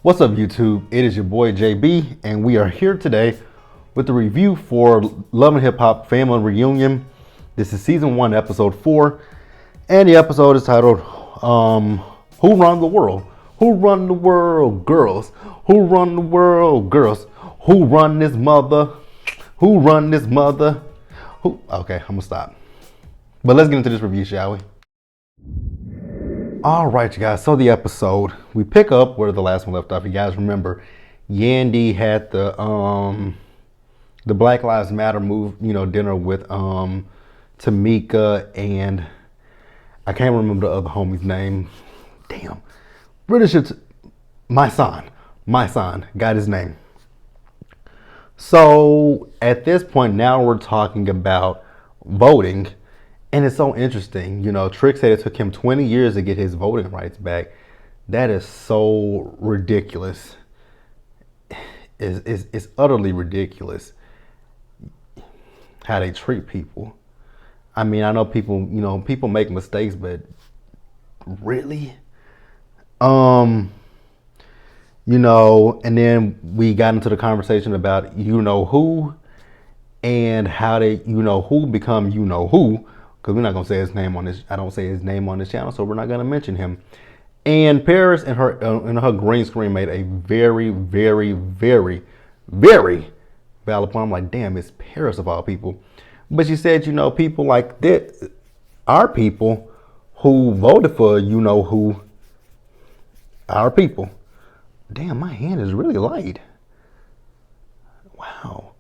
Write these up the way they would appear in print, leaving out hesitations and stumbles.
What's up, YouTube? It is your boy JB, and we are here today with the review for Love and Hip Hop Family Reunion. This is season 1, episode 4, and the episode is titled Who Run the World? Who run the world, girls? Who run the world, girls? Who run this mother? Who run this mother? Who? Okay, I'm gonna stop. But let's get into this review, shall we? All right, you guys. So the episode, we pick up where the last one left off. You guys remember, Yandy had the Black Lives Matter dinner with Tamika and I can't remember the other homie's name. Damn, my son got his name. So at this point now we're talking about voting. And it's so interesting, Trick said it took him 20 years to get his voting rights back. That is so ridiculous. It's utterly ridiculous how they treat people. I mean, I know people, people make mistakes, but really? And then we got into the conversation about who and how they who become who. Because we're not going to say his name on this. I don't say his name on this channel, so we're not going to mention him. And Paris and her green screen made a very, very, very, very valid point. I'm like, damn, it's Paris of all people. But she said, people like that are people who voted for who are people. Damn, my hand is really light. Wow.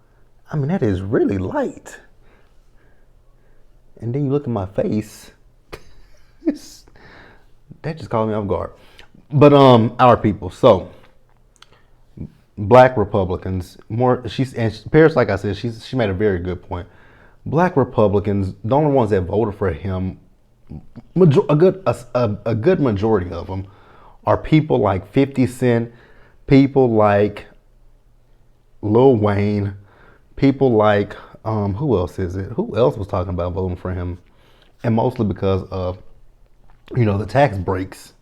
I mean, that is really light. And then you look at my face. That just caught me off guard. But our people. So Black Republicans, Paris, like I said, she made a very good point. Black Republicans, the only ones that voted for him, a good majority of them are people like 50 Cent, people like Lil Wayne, people like who else is it? Who else was talking about voting for him? And mostly because of, the tax breaks.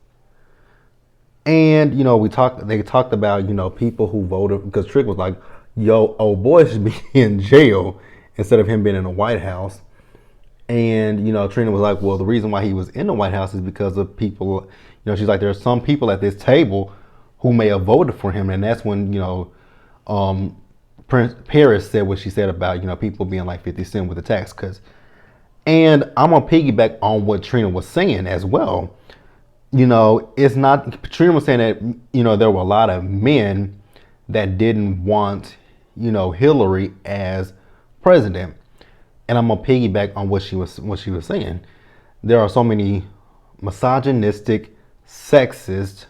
And, they talked about, people who voted, because Trick was like, yo, old boy should be in jail instead of him being in the White House. And, Trina was like, well, the reason why he was in the White House is because of people, she's like, there are some people at this table who may have voted for him. And that's when, Paris said what she said about, people being like 50 Cent with the tax cuts. And I'm going to piggyback on what Trina was saying as well. It's not, Trina was saying that, there were a lot of men that didn't want, Hillary as president. And I'm going to piggyback on what she was saying. There are so many misogynistic, sexist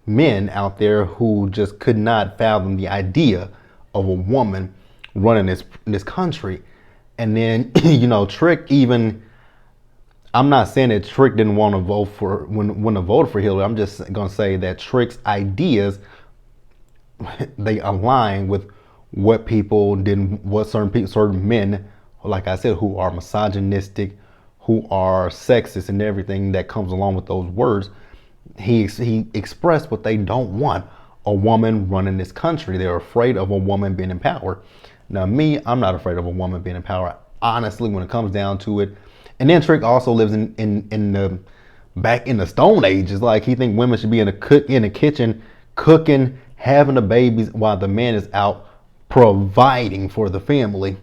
men out there who just could not fathom the idea of a woman running this country. And then, Trick even, I'm not saying that Trick didn't want to vote for, when to vote for Hillary. I'm just going to say that Trick's ideas, they align with what people didn't, what certain men, like I said, who are misogynistic, who are sexist and everything that comes along with those words. He expressed what they don't want. A woman running this country. They're afraid of a woman being in power. Now, me, I'm not afraid of a woman being in power, honestly, when it comes down to it. And then Trick also lives in the back in the Stone Age. It's like he thinks women should be in the kitchen cooking, having the babies while the man is out providing for the family.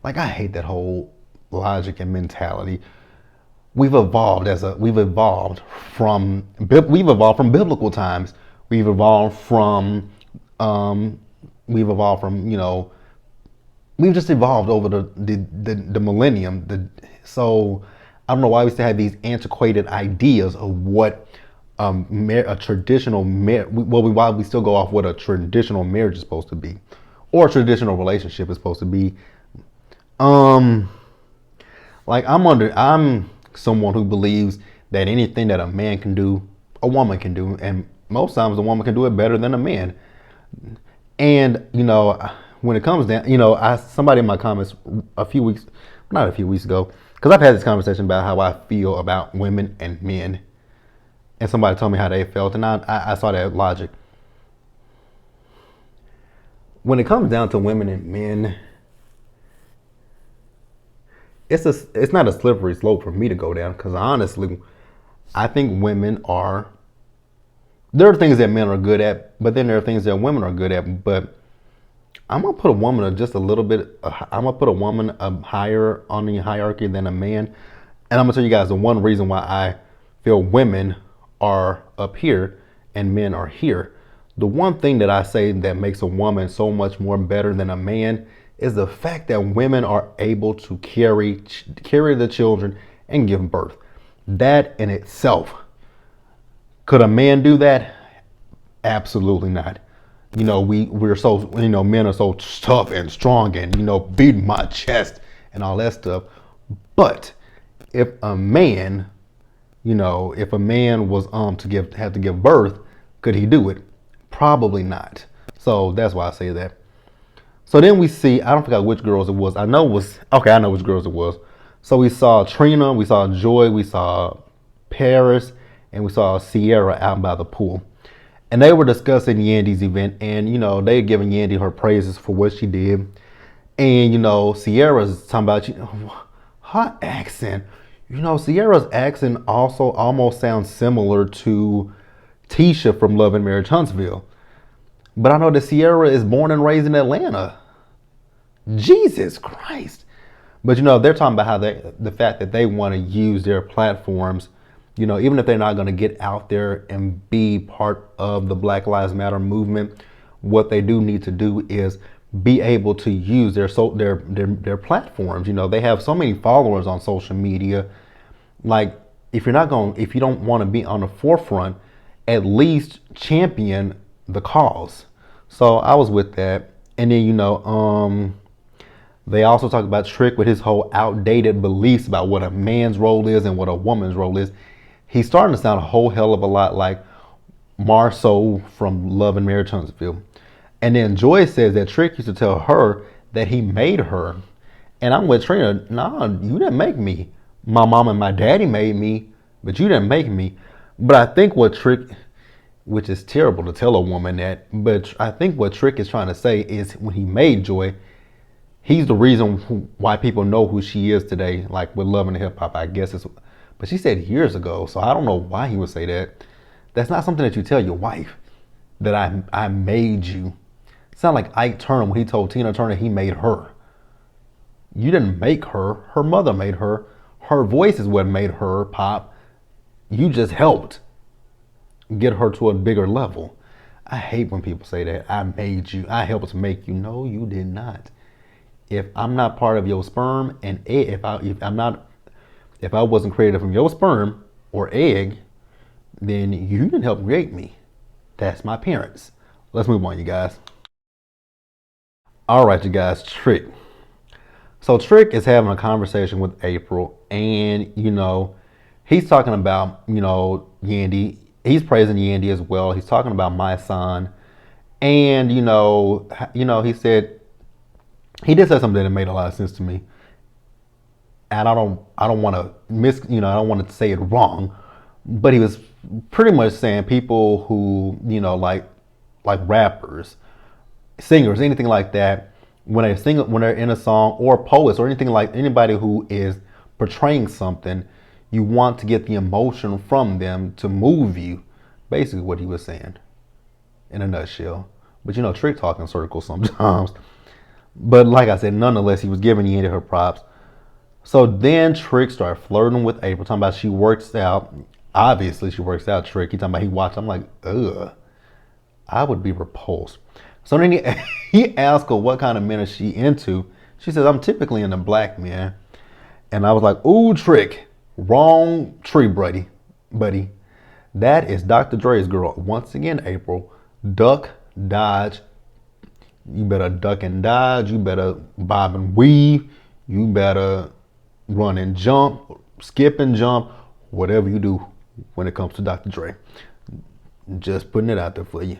Like, I hate that whole logic and mentality. We've evolved from biblical times. We've evolved from, we've just evolved over the millennium. So I don't know why we still have these antiquated ideas of what a traditional why we still go off what a traditional marriage is supposed to be, or a traditional relationship is supposed to be. Like I'm someone who believes that anything that a man can do, a woman can do, and most times a woman can do it better than a man. And, when it comes down, somebody in my comments not a few weeks ago, because I've had this conversation about how I feel about women and men. And somebody told me how they felt, and I saw that logic. when it comes down to women and men, it's not a slippery slope for me to go down, because honestly, I think women are, there are things that men are good at, but then there are things that women are good at. But I'm gonna put a woman just a little bit. I'm gonna put a woman higher on the hierarchy than a man, and I'm gonna tell you guys the one reason why I feel women are up here and men are here. The one thing that I say that makes a woman so much more better than a man is the fact that women are able to carry the children and give birth. That in itself, could a man do that? Absolutely not. We're so, men are so tough and strong and, beating my chest and all that stuff. But if a man, if a man was have to give birth, could he do it? Probably not. So that's why I say that. So then we see, I don't forget which girls it was. I know which girls it was. So we saw Trina, we saw Joy, we saw Paris, and we saw Sierra out by the pool. And they were discussing Yandy's event, and they had given Yandy her praises for what she did. And Sierra's talking about her accent. Sierra's accent also almost sounds similar to Tisha from Love and Marriage Huntsville. But I know that Sierra is born and raised in Atlanta. Jesus Christ. But they're talking about how the fact that they want to use their platforms, even if they're not going to get out there and be part of the Black Lives Matter movement, what they do need to do is be able to use their platforms. They have so many followers on social media. Like, if you don't want to be on the forefront, at least champion the cause. So I was with that. And then they also talk about Trick with his whole outdated beliefs about what a man's role is and what a woman's role is. He's starting to sound a whole hell of a lot like Marceau from Love and Marriage Huntsville. And then Joy says that Trick used to tell her that he made her. And I'm with Trina. Nah, you didn't make me. My mom and my daddy made me, but you didn't make me. But I think what Trick, which is terrible to tell a woman that, but I think what Trick is trying to say is when he made Joy, he's the reason why people know who she is today, like with Love and Hip Hop, I guess. But she said years ago, so I don't know why he would say that. That's not something that you tell your wife, that I made you. Sound like Ike Turner when he told Tina Turner he made her. You didn't make her. Her mother made her. Her voice is what made her pop. You just helped get her to a bigger level. I hate when people say that. I made you. I helped to make you. No, you did not. If I'm not part of your sperm and egg, if I wasn't created from your sperm or egg, then you didn't help create me. That's my parents. Let's move on, you guys. All right, you guys, Trick. So Trick is having a conversation with April, and he's talking about Yandy. He's praising Yandy as well. He's talking about my son, and he said he did say something that made a lot of sense to me, and I don't want to I don't want to say it wrong, but he was pretty much saying people who like rappers, singers, anything like that, when they're in a song, or poets, or anything like anybody who is portraying something, you want to get the emotion from them to move you. Basically what he was saying in a nutshell. But Trick talk in circles sometimes. But like I said, nonetheless, he was giving Yandy her props. So then Trick started flirting with April, talking about she works out. Obviously she works out, Trick. He talking about he watched. I'm like, ugh. I would be repulsed. So then he asked her what kind of men is she into. She says, I'm typically into black men. And I was like, ooh, Trick. Wrong tree, buddy. That is Dr. Dre's girl. Once again, April. Duck, dodge. You better duck and dodge. You better bob and weave. You better run and jump, skip and jump, whatever you do when it comes to Dr. Dre. Just putting it out there for you.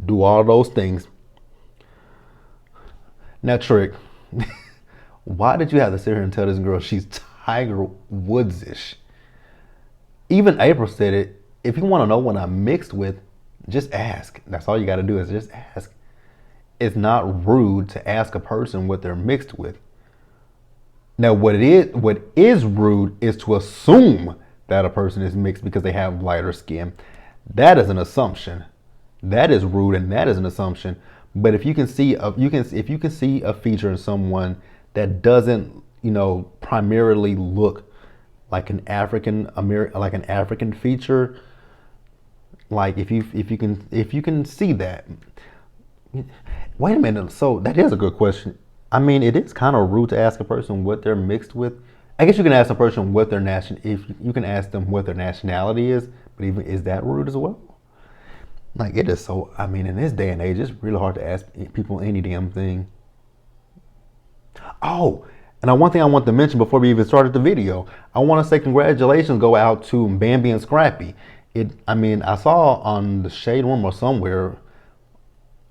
Do all those things. Now, Trick, why did you have to sit here and tell this girl she's Tiger Woods-ish? Even April said it. If you want to know what I'm mixed with, just ask. That's all you got to do is just ask. it's not rude to ask a person what they're mixed with. Now, what is rude is to assume that a person is mixed because they have lighter skin. That is an assumption. That is rude, and that is an assumption. But if you can see if you can see a feature in someone that doesn't, primarily look like an African feature, like if you can see that. Wait a minute. So that is a good question. I mean, it is kind of rude to ask a person what they're mixed with. I guess you can ask a person what their if you can ask them what their nationality is, but even is that rude as well? Like it is so. I mean, in this day and age, it's really hard to ask people any damn thing. Oh, and one thing I want to mention before we even started the video, I want to say congratulations go out to Bambi and Scrappy. I mean, I saw on the Shade Room or somewhere,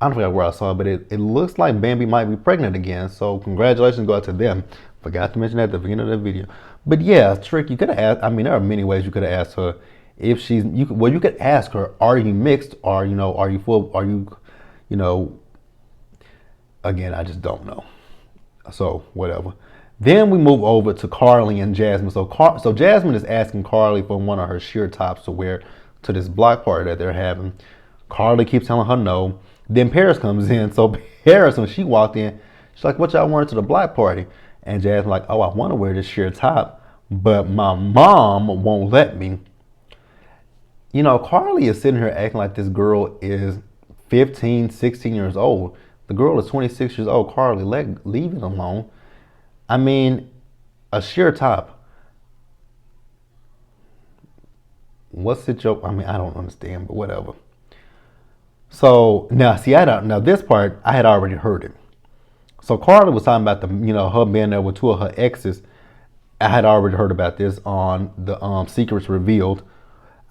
I don't forget where I saw it, but it looks like Bambi might be pregnant again. So congratulations go out to them. Forgot to mention that at the beginning of the video. But yeah, Trick, you could have asked, I mean, there are many ways you could have asked her if you could ask her, are you mixed? Or, are you full, you know, again, I just don't know. So whatever. Then we move over to Carly and Jasmine. So Jasmine is asking Carly for one of her sheer tops to wear to this block party that they're having. Carly keeps telling her no. Then Paris comes in. So Paris, when she walked in, she's like, "What y'all wearing to the block party?" And Jasmine's like, "Oh, I want to wear this sheer top, but my mom won't let me." Carly is sitting here acting like this girl is 15, 16 years old. The girl is 26 years old. Carly, leave it alone. I mean, a sheer top. What's it joke? I mean, I don't understand, but whatever. So now, see, now this part I had already heard it. So Carly was talking about her being there with two of her exes. I had already heard about this on the Secrets Revealed.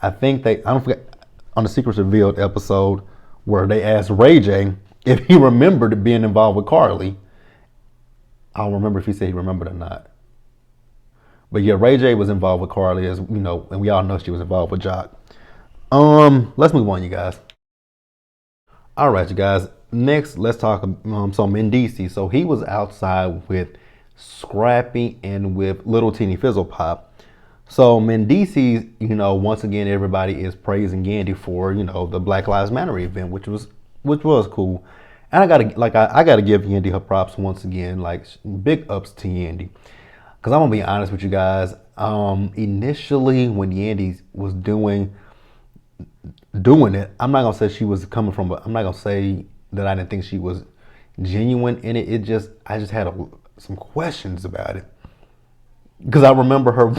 I don't forget, on the Secrets Revealed episode where they asked Ray J if he remembered being involved with Carly. I don't remember if he said he remembered or not. But yeah, Ray J was involved with Carly, as and we all know she was involved with Jock. Let's move on, you guys. All right, you guys. Next, let's talk so Mendici. So he was outside with Scrappy and with Little Teeny Fizzle Pop. So Mendici, once again, everybody is praising Yandy for, the Black Lives Matter event, which was cool. And I gotta give Yandy her props once again, like big ups to Yandy. Cause I'm gonna be honest with you guys. Initially when Yandy was doing it, I'm not gonna say she was coming from, I'm not gonna say that I didn't think she was genuine in it. I just had some questions about it. Cause I remember her,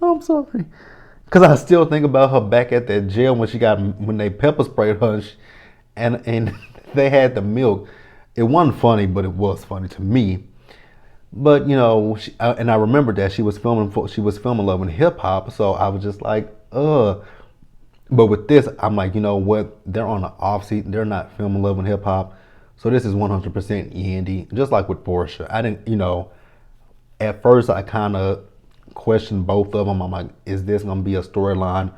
I'm sorry. Cause I still think about her back at that jail when they pepper sprayed her and they had the milk. It wasn't funny, but it was funny to me. But and I remember that she was filming Love and Hip Hop, so I was just like, ugh. But with this, I'm like, you know what? They're on the off seat. They're not filming Love and Hip Hop, so this is 100% Yandy. Just like with Portia, I didn't, at first I kind of questioned both of them. I'm like, is this gonna be a storyline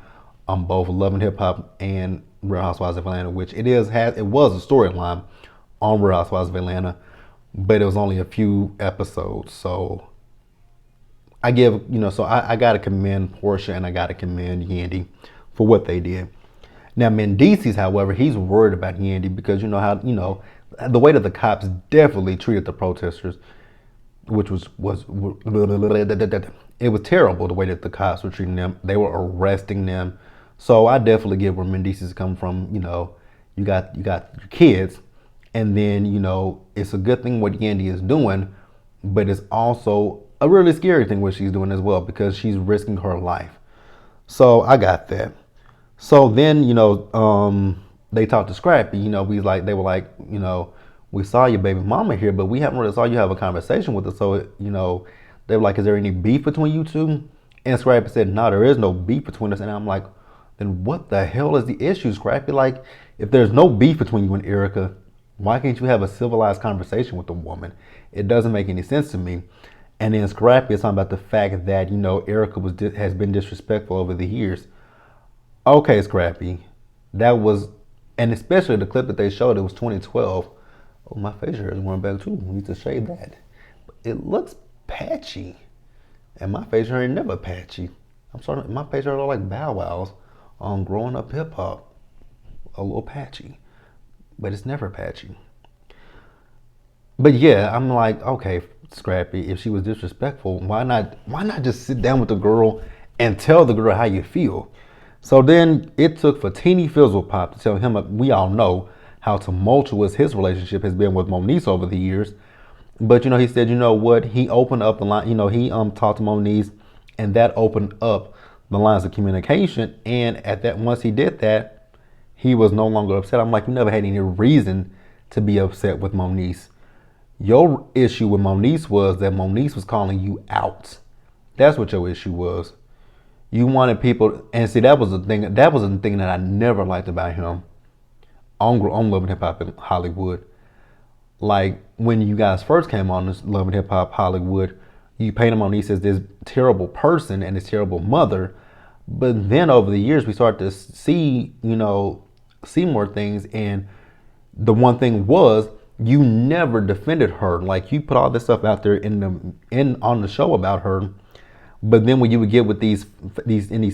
on both Love and Hip Hop and Real Housewives of Atlanta? Which it was a storyline on Real Housewives of Atlanta, but it was only a few episodes. So I gotta commend Portia and I gotta commend Yandy for what they did. Now Mendici's, however, he's worried about Yandy because the way that the cops definitely treated the protesters, which was it was terrible the way that the cops were treating them. They were arresting them. So I definitely get where Mendici's come from. You got your kids, and then it's a good thing what Yandy is doing, but it's also a really scary thing what she's doing as well because she's risking her life. So I got that. So then they talked to Scrappy. They were like, we saw your baby mama here, but we haven't really saw you have a conversation with her. So they were like, is there any beef between you two? And Scrappy said, no, there is no beef between us. And I'm like, then what the hell is the issue, Scrappy? Like, if there's no beef between you and Erica, why can't you have a civilized conversation with the woman? It doesn't make any sense to me. And then Scrappy is talking about the fact that, Erica has been disrespectful over the years. Okay, Scrappy, that was, and especially the clip that they showed, it was 2012. Oh, my facial hair is growing back too. We need to shave that. It looks patchy. And my facial hair ain't never patchy. My facial hair look like Bow Wow's on Growing Up Hip Hop. A little patchy. But it's never patchy. But yeah, I'm like, okay, Scrappy, if she was disrespectful, why not just sit down with the girl and tell the girl how you feel? So then it took for Teeny Fizzlepop to tell him, we all know how tumultuous his relationship has been with Moniece over the years. But he said, you know what? He opened up the line. He talked to Moniece, and that opened up the lines of communication. And at that, once he did that, he was no longer upset. I'm like, you never had any reason to be upset with Moniece. Your issue with Moniece was that Moniece was calling you out. That's what your issue was. You wanted people, and see, that was the thing. That was the thing that I never liked about him on Love and Hip Hop in Hollywood. Like when you guys first came on this Love and Hip Hop Hollywood, you painted Moniece as this terrible person and this terrible mother. But then over the years, we started to see more things. And the one thing was, you never defended her. Like you put all this stuff out there on the show about her, but then when you would get with these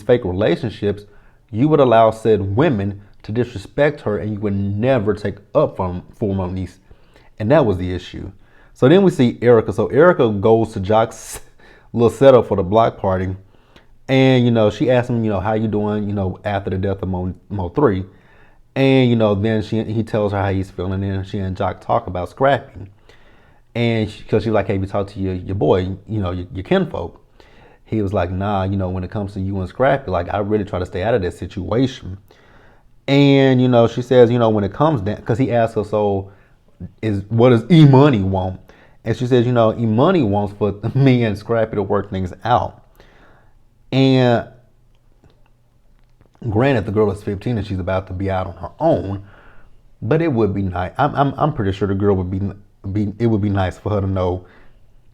fake relationships, you would allow said women to disrespect her, and you would never take up for Moniece, and that was the issue. So then we see Erica. So Erica goes to Jock's little setup for the block party, and she asked him, how you doing, after the death of Mo 3. And then he tells her how he's feeling, and she and Jock talk about Scrappy, and because she's like, "Hey, you talk to your boy, your kinfolk." He was like, "Nah, when it comes to you and Scrappy, like I really try to stay out of that situation." And she says, when it comes down, because he asked her, "So, what does E Money want?" And she says, E Money wants for me and Scrappy to work things out. And granted, the girl is 15 and she's about to be out on her own, but it would be nice. I'm pretty sure the girl would be. It would be nice for her to know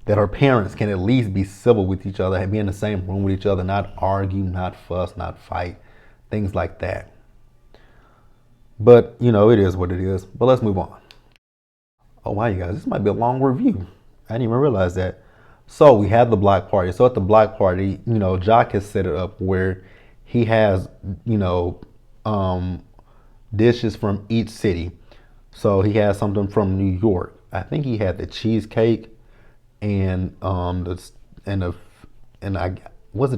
that her parents can at least be civil with each other, be in the same room with each other, not argue, not fuss, not fight, things like that. But it is what it is. But let's move on. Oh wow, you guys, this might be a long review. I didn't even realize that. So we have the block party. So at the block party, Jock has set it up where he has, dishes from each city. So he has something from New York. I think he had the cheesecake and was it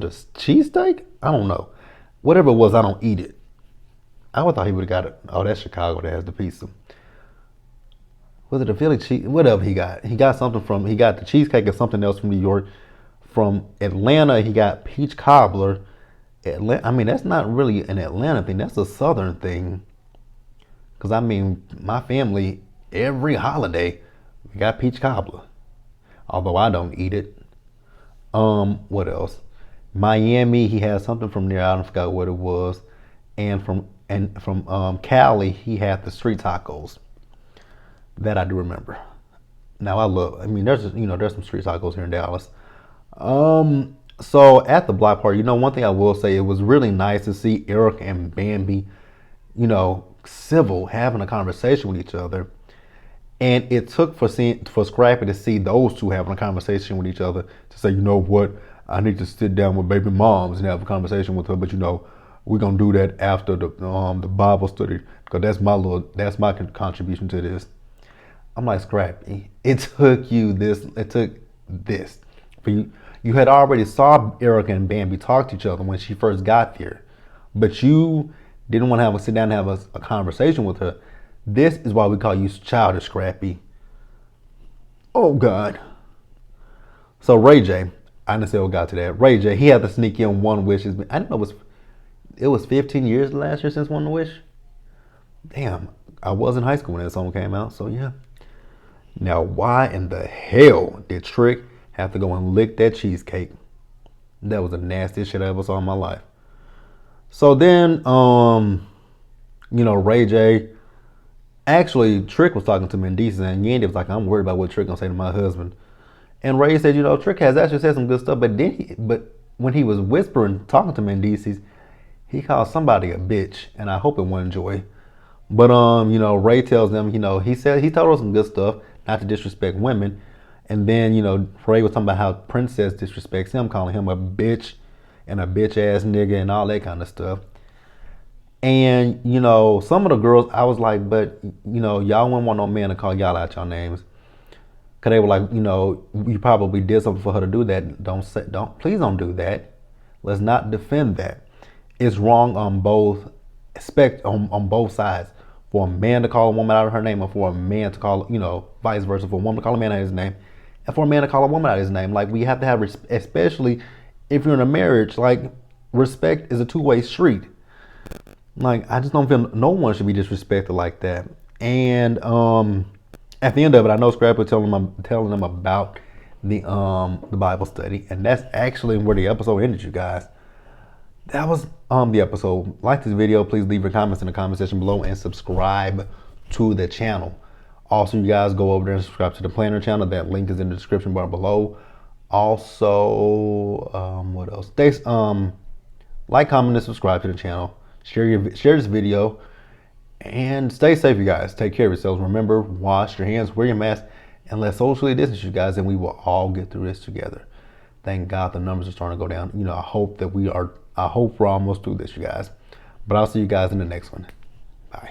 a cheesesteak? I don't know. Whatever it was, I don't eat it. I would thought he would have got it. Oh, that's Chicago that has the pizza. Was it a Philly cheese? Whatever he got. He got the cheesecake and something else from New York. From Atlanta, he got peach cobbler. That's not really an Atlanta thing. That's a Southern thing. Because, my family, every holiday, we got peach cobbler. Although I don't eat it. What else? Miami, he had something from there. I don't forgot what it was. And from Cali, he had the street tacos. That I do remember. Now there's some street tacos here in Dallas. So at the block party, one thing I will say, it was really nice to see Eric and Bambi, civil, having a conversation with each other. And it took for Scrappy to see those two having a conversation with each other to say, what, I need to sit down with baby moms and have a conversation with her, but we're gonna do that after the Bible study, because that's my contribution to this. I'm like, Scrappy, it took this for you. You had already saw Erica and Bambi talk to each other when she first got there, but you didn't want to sit down and have a conversation with her. This is why we call you childish, Scrappy. Oh God. So Ray J, I didn't say we got to that. Ray J, he had to sneak in one wish. I didn't know it was 15 years last year since One Wish. Damn, I was in high school when that song came out, so yeah. Now, why in the hell did Trick have to go and lick that cheesecake? That was the nastiest shit I ever saw in my life. So then, Ray J, actually, Trick was talking to Mendices, and Yandy was like, I'm worried about what Trick gonna say to my husband. And Ray said, Trick has actually said some good stuff, but when he was whispering, talking to Mendices, he called somebody a bitch, and I hope it wasn't Joy. But Ray tells them, he told her some good stuff, not to disrespect women. And then, Ray was talking about how Princess disrespects him, calling him a bitch and a bitch ass nigga and all that kind of stuff. And, some of the girls, I was like, but, y'all wouldn't want no man to call y'all out your names. Cause they were like, you probably did something for her to do that. Please don't do that. Let's not defend that. It's wrong on both on both sides. For a man to call a woman out of her name, or for a man to call, vice versa, for a woman to call a man out of his name, and for a man to call a woman out of his name. Like, we have to have, especially if you're in a marriage, like, respect is a two-way street. Like, I just don't feel no one should be disrespected like that. And at the end of it, I know Scrap was telling them about the Bible study, and that's actually where the episode ended, you guys. That was the episode. Like this video, please leave your comments in the comment section below and subscribe to the channel. Also, you guys go over there and subscribe to the Planner channel. That link is in the description bar below. Also, what else? Like, comment, and subscribe to the channel. Share this video, and stay safe, you guys. Take care of yourselves. Remember, wash your hands, wear your mask, and let's socially distance, you guys, and we will all get through this together. Thank God the numbers are starting to go down. I hope we're almost through this, you guys. But I'll see you guys in the next one. Bye.